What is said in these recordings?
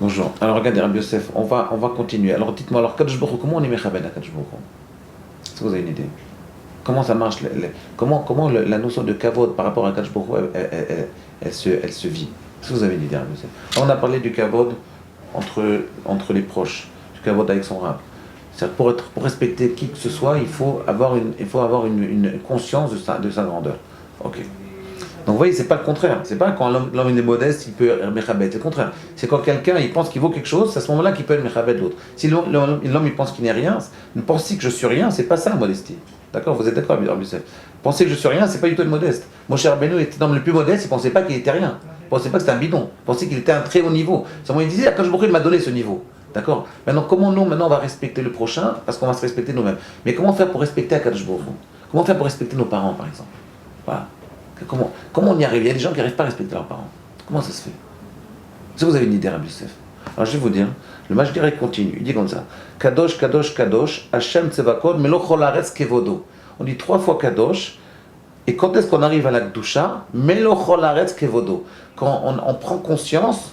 Bonjour. Alors regardez, Rabbi Yosef, on va continuer. Alors dites-moi, alors Kadosh Baruch Hu, comment on est Mechabed à Kadosh Baruch Hu? Est-ce que vous avez une idée? Comment ça marche? La notion de kavod par rapport à Kadosh Baruch Hu, elle se vit? Est-ce que vous avez une idée, Rabbi Yosef? On a parlé du kavod entre les proches, du kavod avec son rab. C'est-à-dire pour respecter qui que ce soit, il faut avoir une conscience de sa grandeur. Ok. Donc vous voyez, c'est pas le contraire. C'est pas quand l'homme est modeste, il peut être mechabed. C'est le contraire. C'est quand quelqu'un il pense qu'il vaut quelque chose, c'est à ce moment-là qu'il peut être mechabed l'autre. Si l'homme il pense qu'il n'est rien, ne pensez que je suis rien, c'est pas ça la modestie. D'accord? Vous êtes d'accord, Rabbi Yosef? Pensez que je suis rien, c'est pas du tout être modeste. Moshe Rabbeinu était l'homme le plus modeste, il pensait pas qu'il était rien. Il pensait pas que c'était un bidon. Il pensait qu'il était à un très haut niveau. Seulement il disait, quand je m'a donné ce niveau. D'accord? Maintenant, maintenant on va respecter le prochain, parce qu'on va se respecter nous-mêmes. Mais comment faire pour respecter Akadosh Baruch Hu? Comment faire pour respecter nos parents, par exemple? Voilà. Comment on y arrive? Il y a des gens qui n'arrivent pas à respecter leurs parents. Comment ça se fait? Si vous avez une idée, Rabbi Yosef. Alors je vais vous dire, le Mashdira continue, il dit comme ça: Kadosh, Kadosh, Kadosh, Hashem Tsevakot, Melo Chol Haaretz Kevodo. On dit 3 fois Kadosh, et quand est-ce qu'on arrive à la Kedusha? Melo Chol Haaretz Kevodo. Quand on prend conscience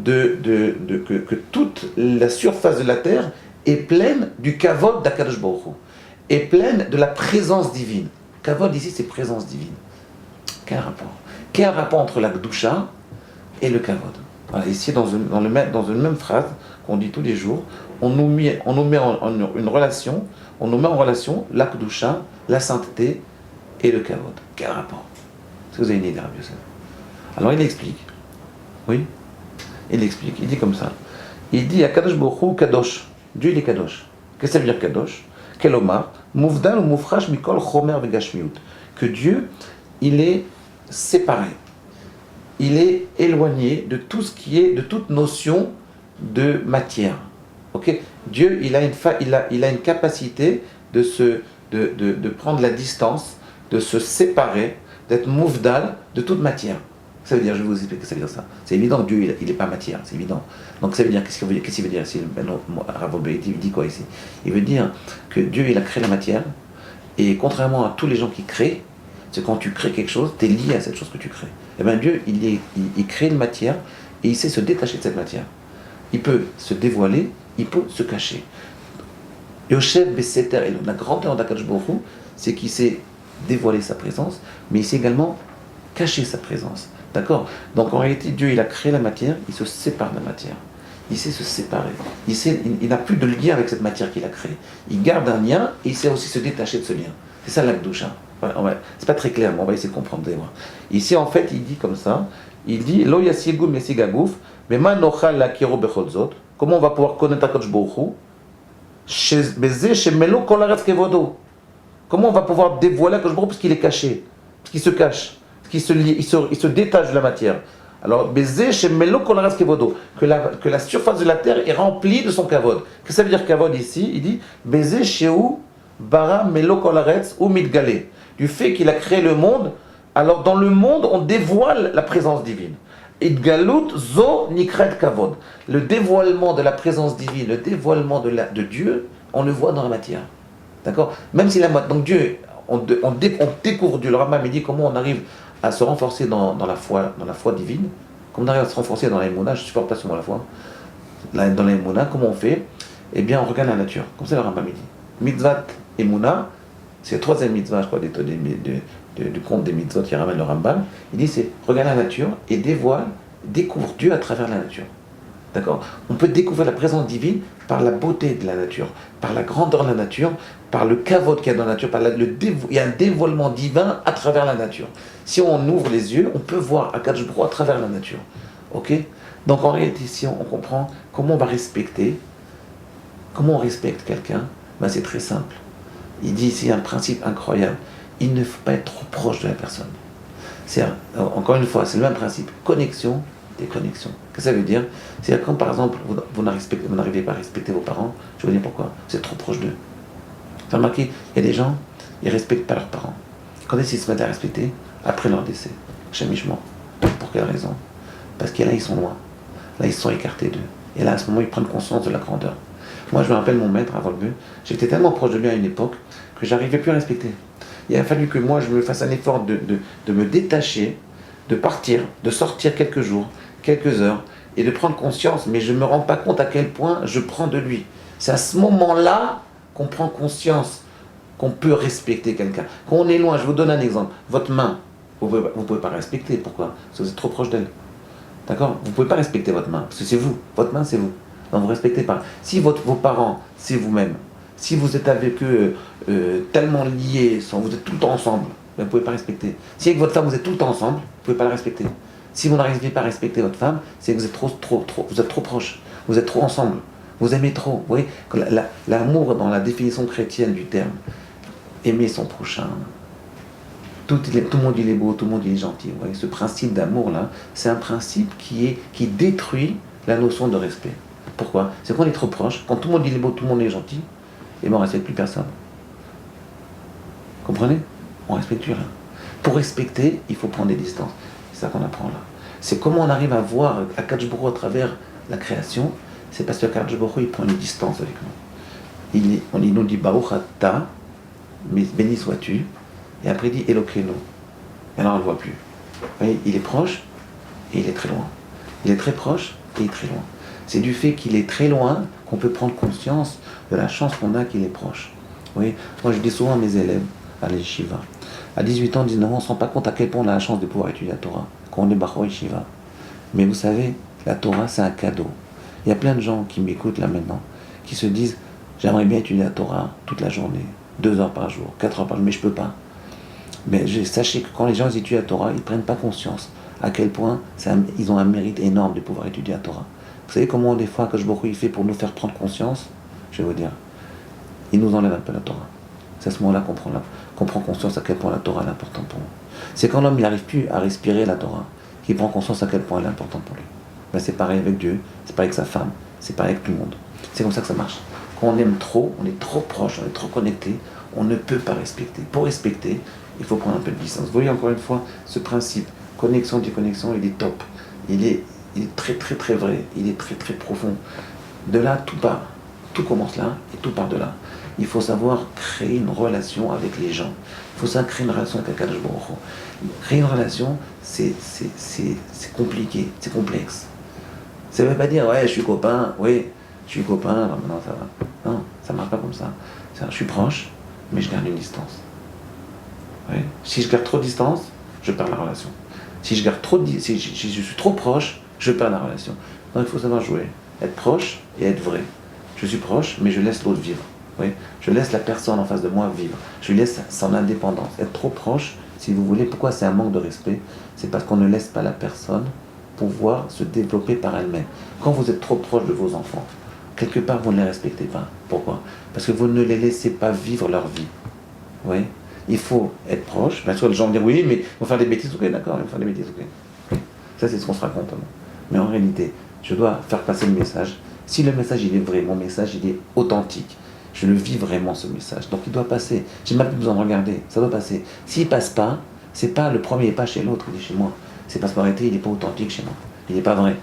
que toute la surface de la terre est pleine du Kavod d'Akadosh Baruch Hu, est pleine de la présence divine. Kavod ici, c'est présence divine. Quel rapport? Quel rapport entre la Kedusha et le Kavod? Voilà, ici, dans une même phrase qu'on dit tous les jours, on nous met en relation la Kedusha, la sainteté et le Kavod. Quel rapport? Est-ce que vous avez une idée, Rabbi Yosef? Alors il explique. Oui? Il explique. Il dit comme ça. Il dit à Kadosh Baruch Hu Kadosh. Dieu il est Kadosh. Qu'est-ce que ça veut dire Kadosh? Kelomar, Mouvdal ou Moufrash Mikol Chomer Vegashmiut. Que Dieu, il est séparé. Il est éloigné de tout ce qui est, de toute notion de matière. Ok? Dieu, il a une capacité de prendre la distance, de se séparer, d'être mouvdal de toute matière. Ça veut dire, je vais vous expliquer ce que ça veut dire ça. C'est évident que Dieu, il n'est pas matière, c'est évident. Donc ça veut dire, qu'est-ce qu'il veut dire ici? Rav Obéiti, il dit quoi ici? Il veut dire que Dieu, il a créé la matière, et contrairement à tous les gens qui créent, c'est quand tu crées quelque chose, tu es lié à cette chose que tu crées. Et bien Dieu, il crée une matière, et il sait se détacher de cette matière. Il peut se dévoiler, il peut se cacher. Yoshev Beseter, et la grandeur d'Akadosh Baruch Hu, c'est qu'il sait dévoiler sa présence, mais il sait également cacher sa présence. D'accord? Donc en réalité, Dieu, il a créé la matière, il se sépare de la matière. Il sait se séparer. Il n'a plus de lien avec cette matière qu'il a créée. Il garde un lien et il sait aussi se détacher de ce lien. C'est ça l'Akdoucha. C'est pas très clair, mais on va essayer de comprendre. Ici, en fait, il dit comme ça, il dit Lo yasigu mesigagouf, mais manochal lakiro bechotzot. Comment on va pouvoir connaître Akadosh Baruch Hu? Beze shemelo kol haaretz kevodo. Comment on va pouvoir dévoiler Akadosh Baruch Hu? Parce qu'il est caché, parce qu'il se cache. Il se détache de la matière. Alors, baiser chez Melo Kol Haaretz Kevodo, que la surface de la terre est remplie de son kavod. Qu'est-ce que ça veut dire kavod ici? Il dit baiser chez où bara Melo Kol Haaretz ou Midgale. Du fait qu'il a créé le monde, alors dans le monde, on dévoile la présence divine. Idgalut zo nikret kavod. Le dévoilement de la présence divine, le dévoilement de Dieu, on le voit dans la matière. D'accord? Même si donc Dieu, on découvre Dieu. Le Rambam dit comment on arrive à se renforcer dans la foi divine, comment on arrive à se renforcer dans l'Emouna, je supporte pas seulement la foi, dans l'Emouna, comment on fait? Eh bien, on regarde la nature, comme ça le Rambam dit. Mitzvat Emouna, c'est le 3e mitzvah, je crois, du compte des mitzvot qui ramène le Rambam. Il dit c'est regarder la nature et découvre Dieu à travers la nature. D'accord? On peut découvrir la présence divine par la beauté de la nature, par la grandeur de la nature, par le kavod qu'il y a dans la nature, il y a un dévoilement divin à travers la nature. Si on ouvre les yeux, on peut voir Akadosh Baruch Hu à travers la nature. Ok? Donc en réalité, ici, on comprend comment on va respecter, comment on respecte quelqu'un. Ben, c'est très simple. Il dit ici un principe incroyable. Il ne faut pas être trop proche de la personne. Encore une fois, c'est le même principe. Connexion, déconnexion. Qu'est-ce que ça veut dire? C'est quand par exemple, vous n'arrivez pas à respecter vos parents, je vais vous dire pourquoi. Vous êtes trop proche d'eux. Vous avez remarqué, il y a des gens, ils ne respectent pas leurs parents. Quand est-ce qu'ils se mettent à respecter? Après leur décès. Chamichement. Pour quelle raison? Parce que là, ils sont loin. Là, ils se sont écartés d'eux. Et là, à ce moment, ils prennent conscience de la grandeur. Moi, je me rappelle mon maître à Volbu. J'étais tellement proche de lui à une époque que je n'arrivais plus à respecter. Il a fallu que moi, je me fasse un effort de me détacher, de partir, de sortir quelques jours, quelques heures, et de prendre conscience, mais je ne me rends pas compte à quel point je prends de lui. C'est à ce moment-là qu'on prend conscience qu'on peut respecter quelqu'un. Quand on est loin, je vous donne un exemple. Votre main, vous ne pouvez pas respecter. Pourquoi? Parce que vous êtes trop proche d'elle. D'accord? Vous ne pouvez pas respecter votre main, parce que c'est vous. Votre main, c'est vous. Donc vous ne respectez pas. Si vos parents, c'est vous-même, si vous êtes avec eux tellement liés, vous êtes tout le temps ensemble, vous ne pouvez pas respecter. Si avec votre femme, vous êtes tout le temps ensemble, vous ne pouvez pas la respecter. Si vous n'arrivez pas à respecter votre femme, c'est que vous êtes vous êtes trop proches, vous êtes trop ensemble, vous aimez trop. Vous voyez, l'amour dans la définition chrétienne du terme, aimer son prochain. Tout le monde il est beau, tout le monde il est gentil. Vous voyez, ce principe d'amour-là, c'est un principe qui détruit la notion de respect. Pourquoi? C'est qu'on est trop proche, quand tout le monde il est beau, tout le monde est gentil, et ben on ne respecte plus personne. Comprenez? On ne respecte plus rien. Pour respecter, il faut prendre des distances. C'est ça qu'on apprend là. C'est comment on arrive à voir Akadosh Baruch Hu à travers la création, c'est parce que Akadosh Baruch Hu il prend une distance avec nous. Il nous dit Baruch Ata, béni sois-tu, et après il dit Elokeinu. Et alors on ne le voit plus. Vous voyez, il est proche et il est très loin. Il est très proche et il est très loin. C'est du fait qu'il est très loin qu'on peut prendre conscience de la chance qu'on a qu'il est proche. Vous voyez, moi je dis souvent à mes élèves à l'Yeshiva, à 18 ans, 19 ans, on ne se rend pas compte à quel point on a la chance de pouvoir étudier la Torah, quand on est Bachor Yeshiva. Mais vous savez, la Torah c'est un cadeau. Il y a plein de gens qui m'écoutent là maintenant, qui se disent, j'aimerais bien étudier la Torah toute la journée, 2 heures par jour, 4 heures par jour, mais je ne peux pas. Mais sachez que quand les gens étudient la Torah, ils ne prennent pas conscience à quel point ils ont un mérite énorme de pouvoir étudier la Torah. Vous savez comment des fois Akadosh Baruch Hu il fait pour nous faire prendre conscience? Je vais vous dire, il nous enlève un peu la Torah. C'est à ce moment-là qu'on prend conscience à quel point la Torah est importante pour nous. C'est quand l'homme n'arrive plus à respirer la Torah qu'il prend conscience à quel point elle est importante pour lui. Ben c'est pareil avec Dieu, c'est pareil avec sa femme, c'est pareil avec tout le monde. C'est comme ça que ça marche. Quand on aime trop, on est trop proche, on est trop connecté, on ne peut pas respecter. Pour respecter, il faut prendre un peu de distance. Vous voyez encore une fois, ce principe, connexion, déconnexion, il est top. Il est très très très vrai, il est très très profond. De là, tout part. Tout commence là et tout part de là. Il faut savoir créer une relation avec les gens. Il faut savoir créer une relation avec Akadosh Baruch Hu. Créer une relation, c'est compliqué, c'est complexe. Ça ne veut pas dire, ouais, je suis copain, alors maintenant ça va. Non, ça ne marche pas comme ça. Je suis proche, mais je garde une distance. Ouais. Si je garde trop de distance, je perds la relation. Si je suis trop proche, je perds la relation. Donc il faut savoir jouer, être proche et être vrai. Je suis proche, mais je laisse l'autre vivre. Oui. Je laisse la personne en face de moi vivre. Je lui laisse son indépendance. Être trop proche, si vous voulez, pourquoi c'est un manque de respect? C'est parce qu'on ne laisse pas la personne pouvoir se développer par elle-même. Quand vous êtes trop proche de vos enfants, quelque part vous ne les respectez pas. Pourquoi? Parce que vous ne les laissez pas vivre leur vie. Oui. Il faut être proche. Bien sûr, les gens vont dire oui, mais ils vont faire des bêtises. Ok, d'accord, ils vont faire des bêtises. Ok. Ça, c'est ce qu'on se raconte. Mais en réalité, je dois faire passer le message. Si le message il est vrai, mon message il est authentique, je le vis vraiment ce message. Donc il doit passer. J'ai même plus besoin de regarder. Ça doit passer. S'il passe pas, c'est pas le premier pas chez l'autre, il est chez moi. C'est parce qu'en réalité, il n'est pas authentique chez moi. Il n'est pas vrai.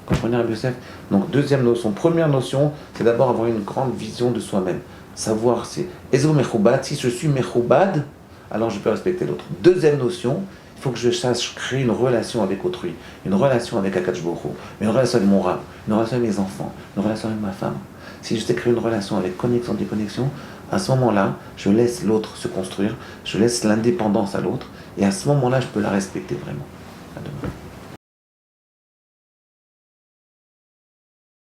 Comprenez, Rabbi Yosef? Donc deuxième notion, première notion, c'est d'abord avoir une grande vision de soi-même. Savoir c'est Ezo Mechoubad, si je suis Mechoubad, alors je peux respecter l'autre. Deuxième notion, il faut que je sache créer une relation avec autrui, une relation avec Akadosh Baruch Hu, une relation avec mon rab, une relation avec mes enfants, une relation avec ma femme. Si je sais créer une relation avec connexion, déconnexion, à ce moment-là, je laisse l'autre se construire, je laisse l'indépendance à l'autre, et à ce moment-là, je peux la respecter vraiment. À demain.